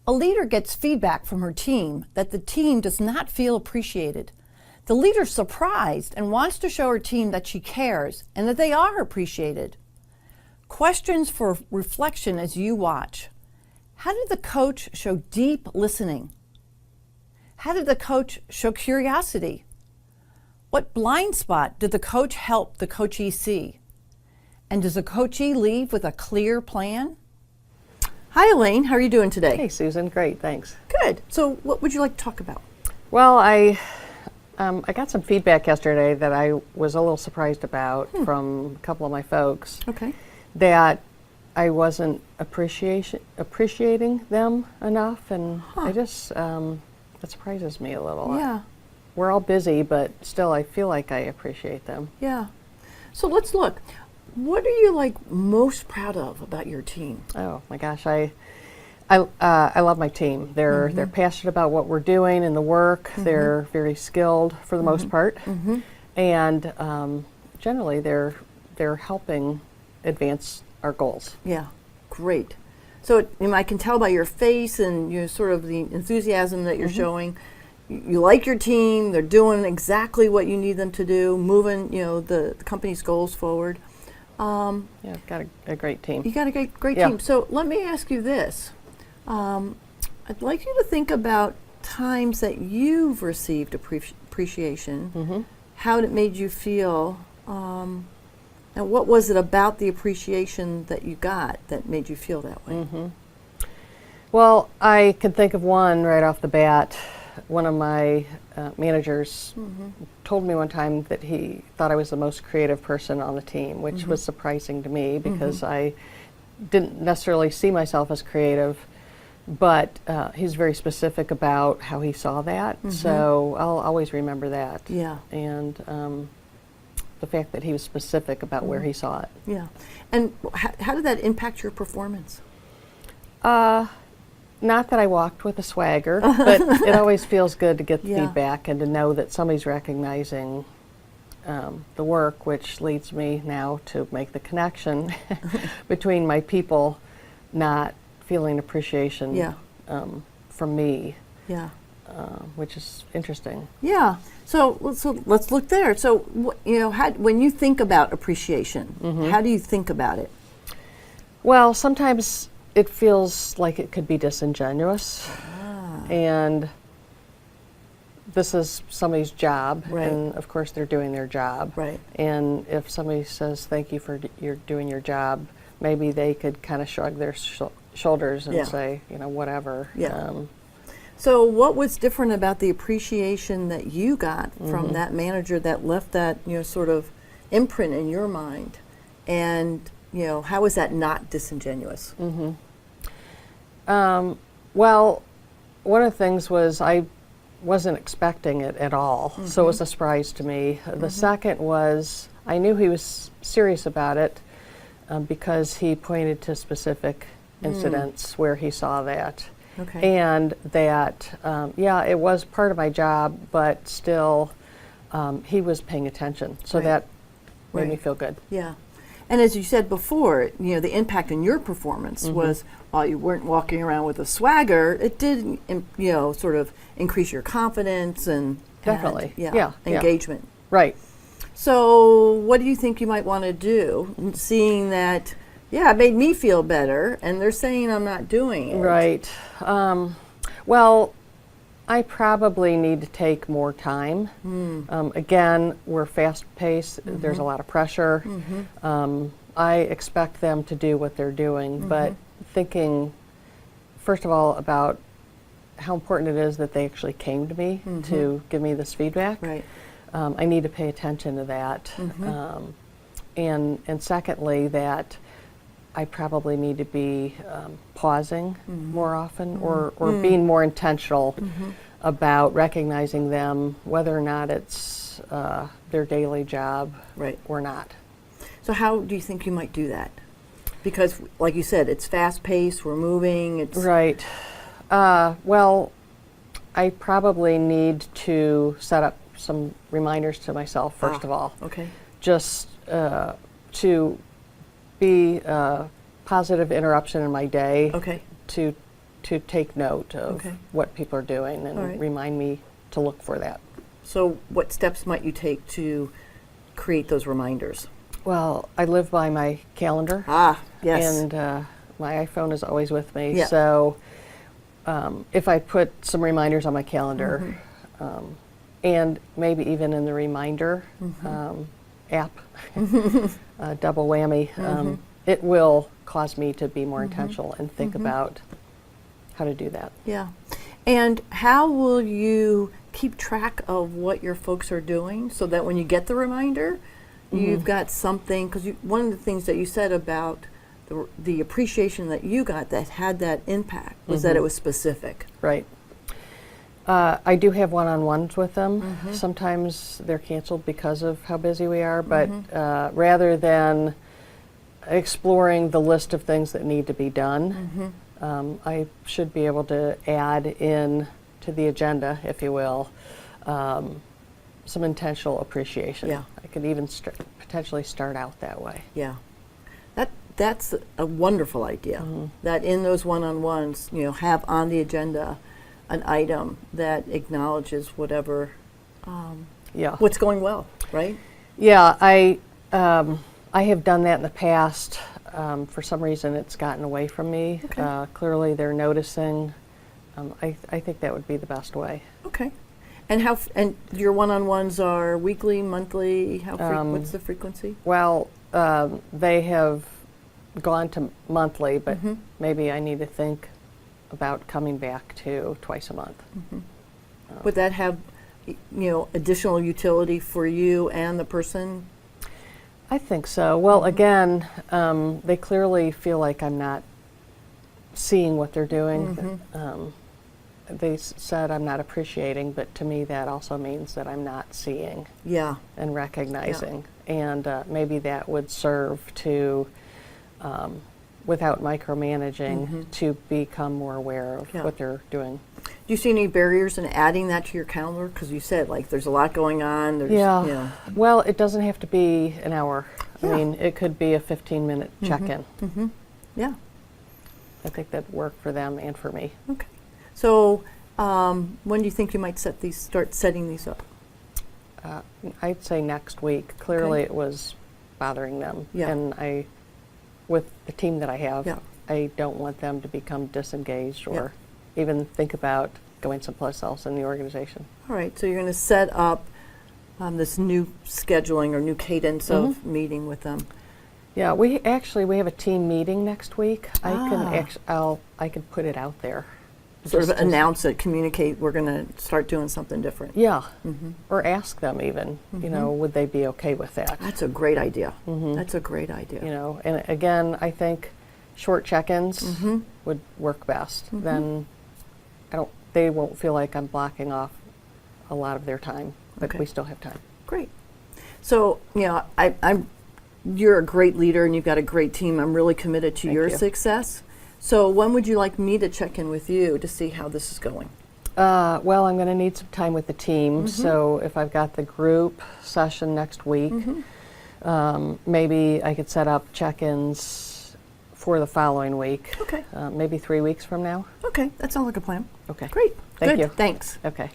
A leader gets feedback from her team that the team does not feel appreciated. The leader's surprised and wants to show her team that she cares and that they are appreciated. Questions for reflection as you watch. How did the coach show deep listening? How did the coach show curiosity? What blind spot did the coach help the coachee see? And does the coachee leave with a clear plan? Hi, Elaine. How are you doing today? Hey, Susan. Great, thanks. Good. So what would you like to talk about? Well, I got some feedback yesterday that I was a little surprised about from a couple of my folks. Okay. That I wasn't appreciating them enough, and I just, that surprises me a little. Yeah. We're all busy, but still I feel like I appreciate them. Yeah. So let's look. What are you most proud of about your team? Oh my gosh, I love my team. They're passionate about what we're doing and the work. They're very skilled for the most part, and generally they're helping advance our goals. Yeah, great. So I can tell by your face and sort of the enthusiasm that you're showing. You like your team. They're doing exactly what you need them to do, moving the company's goals forward. Yeah, I've got a great team. You got a great team. So let me ask you this. I'd like you to think about times that you've received appreciation, how it made you feel, and what was it about the appreciation that you got that made you feel that way? Well, I can think of one right off the bat. One of my managers told me one time that he thought I was the most creative person on the team, which was surprising to me because I didn't necessarily see myself as creative, but he's very specific about how he saw that, so I'll always remember that. Yeah. And the fact that he was specific about where he saw it. Yeah. And how did that impact your performance? Not that I walked with a swagger, but it always feels good to get the feedback and to know that somebody's recognizing the work, which leads me now to make the connection between my people not feeling appreciation from me, which is interesting. Yeah. So let's look there. So when you think about appreciation, how do you think about it? Well, sometimes it feels like it could be disingenuous, and this is somebody's job, and of course they're doing their job. Right. And if somebody says thank you for doing your job, maybe they could kind of shrug their shoulders and say, whatever. Yeah. So what was different about the appreciation that you got from that manager that left that sort of imprint in your mind, and how is that not disingenuous? Well, one of the things was I wasn't expecting it at all, so it was a surprise to me. The second was I knew he was serious about it because he pointed to specific incidents where he saw that. Okay. And that, it was part of my job, but still he was paying attention, so that made me feel good. Yeah. And as you said before, the impact on your performance was, while you weren't walking around with a swagger, it did, sort of increase your confidence and definitely, engagement. Right. So, what do you think you might want to do, seeing that? Yeah, it made me feel better, and they're saying I'm not doing it. Right. Well, I probably need to take more time. Again, we're fast-paced. There's a lot of pressure. I expect them to do what they're doing, but thinking, first of all, about how important it is that they actually came to me to give me this feedback. Right. I need to pay attention to that. And secondly, that I probably need to be pausing more often or being more intentional about recognizing them, whether or not it's their daily job or not. So how do you think you might do that? Because, like you said, it's fast-paced, we're moving. It's right. Well, I probably need to set up some reminders to myself, first of all. Okay. Just to be a positive interruption in my day. Okay. To to take note of Okay. what people are doing and All right. remind me to look for that. So what steps might you take to create those reminders? Well, I live by my calendar. Ah, yes. And my iPhone is always with me. Yeah. So if I put some reminders on my calendar, and maybe even in the reminder app, double whammy, it will cause me to be more intentional and think about how to do that. Yeah. And how will you keep track of what your folks are doing so that when you get the reminder, you've got something? Because one of the things that you said about the appreciation that you got that had that impact was that it was specific. Right. I do have one-on-ones with them. Sometimes they're canceled because of how busy we are, but rather than exploring the list of things that need to be done, I should be able to add in to the agenda, if you will, some intentional appreciation. Yeah. I could even potentially start out that way. Yeah. That's a wonderful idea. That in those one-on-ones, have on the agenda an item that acknowledges whatever Yeah. what's going well, right? Yeah, I have done that in the past. For some reason, it's gotten away from me. Okay. Clearly, they're noticing. I think that would be the best way. Okay. And and your one-on-ones are weekly, monthly? What's the frequency? Well, they have gone to monthly, but maybe I need to think about coming back to twice a month. Would that have, additional utility for you and the person? I think so. Well, again, they clearly feel like I'm not seeing what they're doing. They said I'm not appreciating, but to me that also means that I'm not seeing Yeah. and recognizing. And maybe that would serve to, without micromanaging, to become more aware of Yeah. what they're doing. Do you see any barriers in adding that to your calendar? Because you said, there's a lot going on. There's, Yeah. Well, it doesn't have to be an hour. Yeah. I mean, it could be a 15-minute check-in. Yeah. I think that'd work for them and for me. Okay. So when do you think you might start setting these up? I'd say next week. Clearly, Okay. it was bothering them, Yeah. and with the team that I have, Yeah. I don't want them to become disengaged or even think about going someplace else in the organization. All right. So you're going to set up this new scheduling or new cadence of meeting with them. Yeah, we have a team meeting next week. I can put it out there. Sort of Just announce it, communicate, we're going to start doing something different. Yeah, or ask them even. Would they be okay with that? That's a great idea. That's a great idea. And again, I think short check-ins would work best. Then they won't feel like I'm blocking off a lot of their time, but Okay. we still have time. Great. So, you're a great leader and you've got a great team. I'm really committed to Thank your you. success. So when would you like me to check in with you to see how this is going? Well, I'm going to need some time with the team. So if I've got the group session next week, maybe I could set up check-ins for the following week. Okay. Maybe 3 weeks from now. Okay, that sounds like a plan. Okay. Great. Thank Good. you. Thanks. Okay.